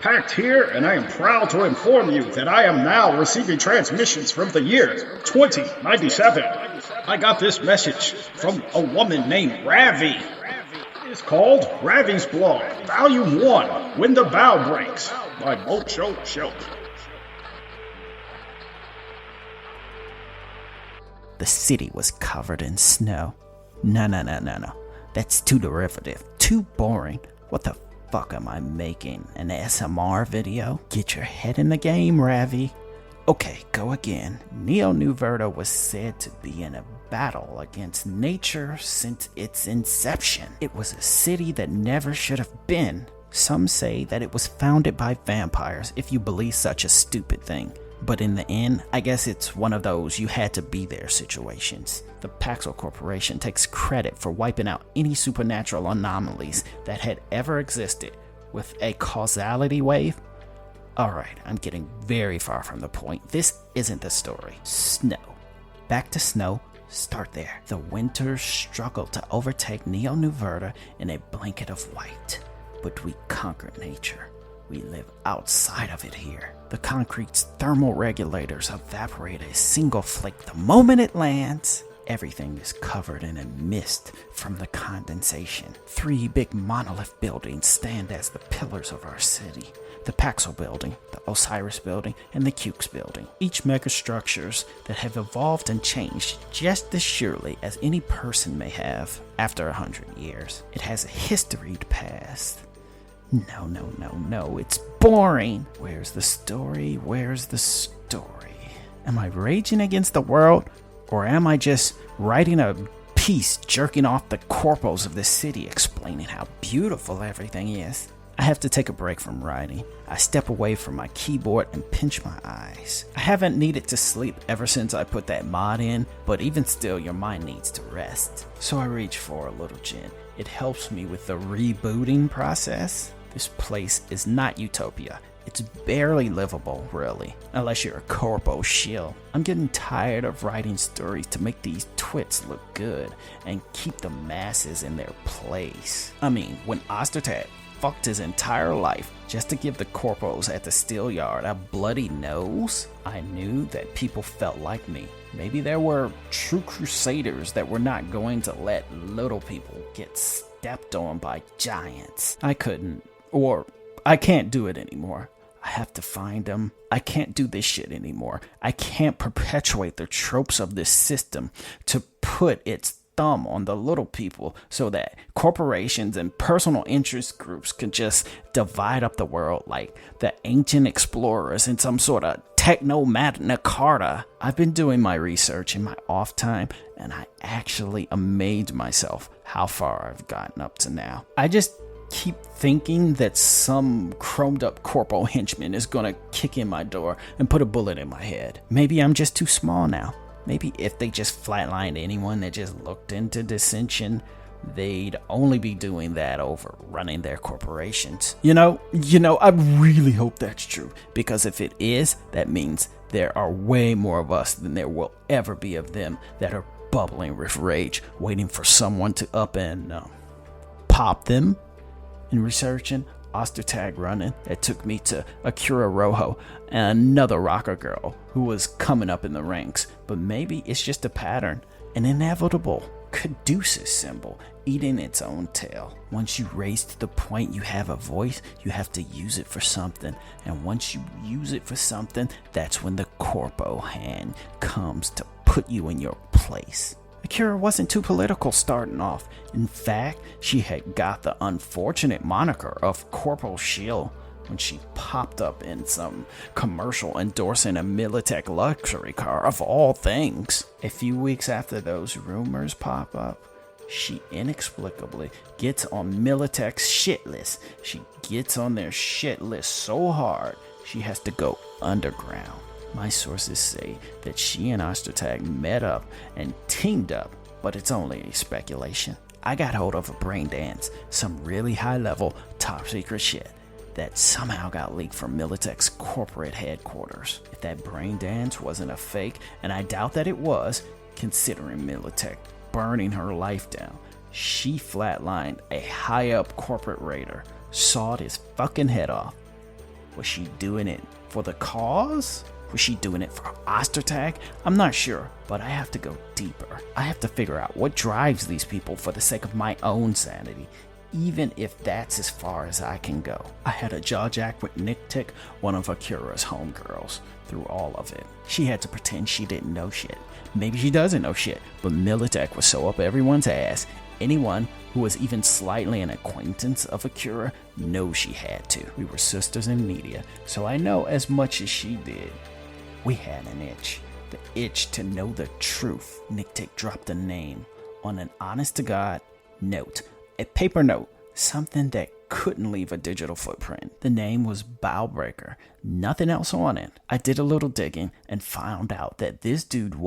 Packed here, and I am proud to inform you that I am now receiving transmissions from the year 2097. I got this message from a woman named Ravvy. It's called Ravvy's Blog, Volume 1, When the Bough Breaks, by Montsho Shelby. The city was covered in snow. No. That's too derivative, too boring. What the fuck am I making? An SMR video? Get your head in the game, Ravvy. Okay, go again. Neo New Verta was said to be in a battle against nature since its inception. It was a city that never should have been. Some say that it was founded by vampires, if you believe such a stupid thing. But in the end, I guess it's one of those you had to be there situations. The Paxil Corporation takes credit for wiping out any supernatural anomalies that had ever existed with a causality wave. Alright, I'm getting very far from the point. This isn't the story. Snow. Back to snow. Start there. The winters struggled to overtake Neo New Verta in a blanket of white. But we conquered nature. We live outside of it here. The concrete's thermal regulators evaporate a single flake the moment it lands. Everything is covered in a mist from the condensation. 3 big monolith buildings stand as the pillars of our city. The Paxil building, the Osiris building, and the Cukes building. Each megastructures that have evolved and changed just as surely as any person may have after 100 years. It has a historied past. No, it's boring. Where's the story? Am I raging against the world? Or am I just writing a piece jerking off the corpos of the city explaining how beautiful everything is? I have to take a break from writing. I step away from my keyboard and pinch my eyes. I haven't needed to sleep ever since I put that mod in, but even still your mind needs to rest. So I reach for a little gin. It helps me with the rebooting process. This place is not utopia. It's barely livable, really, unless you're a corpo shill. I'm getting tired of writing stories to make these twits look good and keep the masses in their place. I mean, when Ostertag fucked his entire life just to give the corpos at the steel yard a bloody nose, I knew that people felt like me. Maybe there were true crusaders that were not going to let little people get stepped on by giants. I can't do it anymore. I have to find them. I can't do this shit anymore. I can't perpetuate the tropes of this system to put its thumb on the little people so that corporations and personal interest groups can just divide up the world like the ancient explorers in some sort of techno Magna Carta. I've been doing my research in my off time and I actually amazed myself how far I've gotten up to now. I just keep thinking that some chromed up corpo henchman is gonna kick in my door and put a bullet in my head. Maybe I'm just too small now. Maybe if they just flatlined anyone that just looked into dissension, they'd only be doing that over running their corporations. You know, I really hope that's true, because if it is, that means there are way more of us than there will ever be of them that are bubbling with rage, waiting for someone to up and pop them. In researching Ostertag running, that took me to Akira Rojo and another rocker girl who was coming up in the ranks. But maybe it's just a pattern, an inevitable caduceus symbol eating its own tail. Once you raise to the point you have a voice, you have to use it for something. And once you use it for something, that's when the corpo hand comes to put you in your place. Akira wasn't too political starting off. In fact, she had got the unfortunate moniker of Corporal Shield when she popped up in some commercial endorsing a Militech luxury car of all things. A few weeks after those rumors pop up, she inexplicably gets on Militech's shit list. She gets on their shit list so hard, she has to go underground. My sources say that she and Ostertag met up and teamed up, but it's only speculation. I got hold of a brain dance, some really high level, top secret shit that somehow got leaked from Militech's corporate headquarters. If that brain dance wasn't a fake, and I doubt that it was, considering Militech burning her life down, she flatlined a high up corporate raider, sawed his fucking head off, Was she doing it for the cause? Was she doing it for Ostertag? I'm not sure, but I have to go deeper. I have to figure out what drives these people for the sake of my own sanity, even if that's as far as I can go. I had a jaw jack with Nick Tick, one of Akira's homegirls, through all of it. She had to pretend she didn't know shit. Maybe she doesn't know shit, but Militech was so up everyone's ass. Anyone who was even slightly an acquaintance of Akira knows she had to. We were sisters in media, so I know as much as she did. We had an itch. The itch to know the truth. Nick Tick dropped a name on an honest-to-God note. A paper note. Something that couldn't leave a digital footprint. The name was Bough. Nothing else on it. I did a little digging and found out that this dude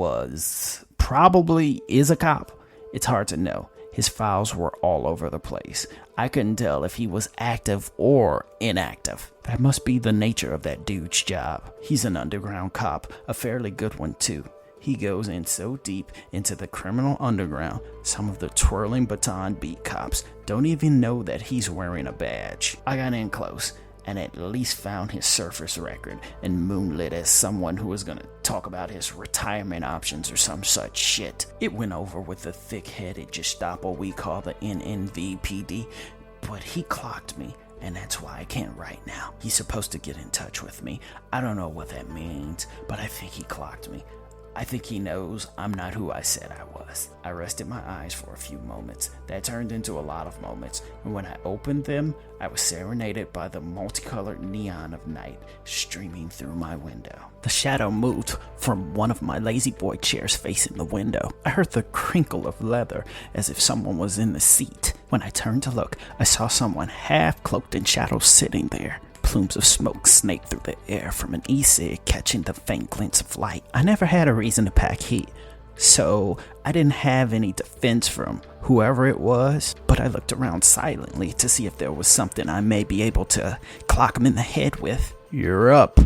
probably is a cop. It's hard to know. His files were all over the place. I couldn't tell if he was active or inactive. That must be the nature of that dude's job. He's an underground cop, a fairly good one too. He goes in so deep into the criminal underground, some of the twirling baton beat cops don't even know that he's wearing a badge. I got in close and at least found his surface record and moonlit as someone who was gonna talk about his retirement options or some such shit. It went over with the thick-headed Gestapo we call the NNVPD, but he clocked me, and that's why I can't right now. He's supposed to get in touch with me. I don't know what that means, but I think he clocked me. I think he knows I'm not who I said I was. I rested my eyes for a few moments. That turned into a lot of moments, and when I opened them, I was serenaded by the multicolored neon of night streaming through my window. The shadow moved from one of my lazy boy chairs facing the window. I heard the crinkle of leather as if someone was in the seat. When I turned to look, I saw someone half cloaked in shadow sitting there. Plumes of smoke snaked through the air from an e-cig catching the faint glints of light. I never had a reason to pack heat, so I didn't have any defense from whoever it was, but I looked around silently to see if there was something I may be able to clock him in the head with. "You're up,"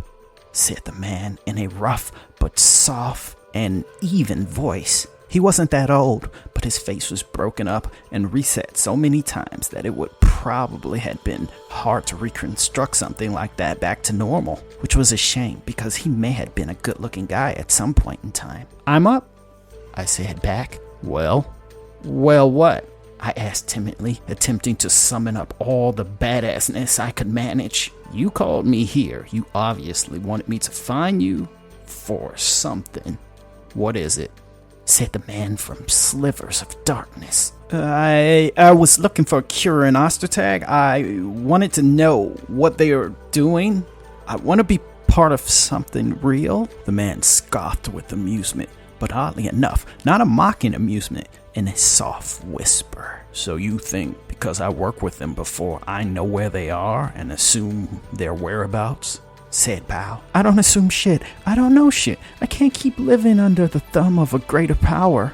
said the man in a rough but soft and even voice. He wasn't that old, but his face was broken up and reset so many times that it would probably have been hard to reconstruct something like that back to normal, which was a shame because he may have been a good-looking guy at some point in time. "I'm up," I said back. Well what?" I asked timidly, attempting to summon up all the badassness I could manage. "You called me here. You obviously wanted me to find you for something. What is it?" said the man from Slivers of Darkness. I was looking for Akira and Ostertag. I wanted to know what they are doing. I want to be part of something real." The man scoffed with amusement, but oddly enough, not a mocking amusement, in a soft whisper. "So you think because I worked with them before, I know where they are and assume their whereabouts?" said Bough. "I don't assume shit. I don't know shit. I can't keep living under the thumb of a greater power."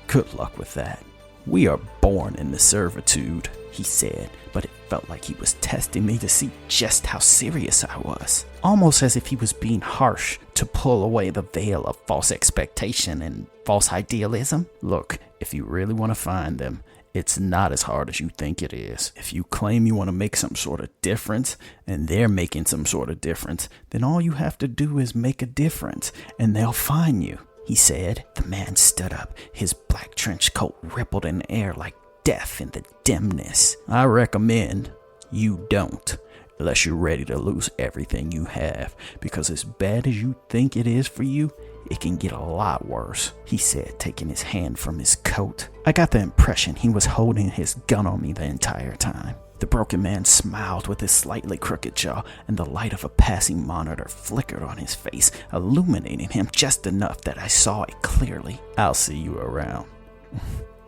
"Good luck with that. We are born into servitude," he said, but it felt like he was testing me to see just how serious I was. Almost as if he was being harsh to pull away the veil of false expectation and false idealism. "Look, if you really want to find them, it's not as hard as you think it is. If you claim you want to make some sort of difference, and they're making some sort of difference, then all you have to do is make a difference, and they'll find you," he said. The man stood up. His black trench coat rippled in the air like death in the dimness. "I recommend you don't, unless you're ready to lose everything you have, because as bad as you think it is for you, it can get a lot worse," he said, taking his hand from his coat. I got the impression he was holding his gun on me the entire time. The broken man smiled with his slightly crooked jaw, and the light of a passing monitor flickered on his face, illuminating him just enough that I saw it clearly. "I'll see you around.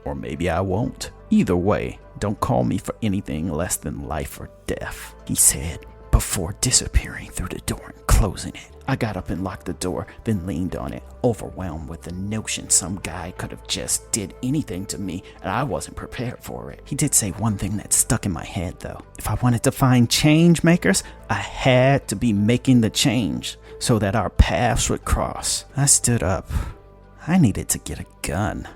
Or maybe I won't. Either way, don't call me for anything less than life or death," he said, before disappearing through the door and closing it. I got up and locked the door, then leaned on it, overwhelmed with the notion some guy could have just did anything to me and I wasn't prepared for it. He did say one thing that stuck in my head though. If I wanted to find change makers, I had to be making the change so that our paths would cross. I stood up. I needed to get a gun.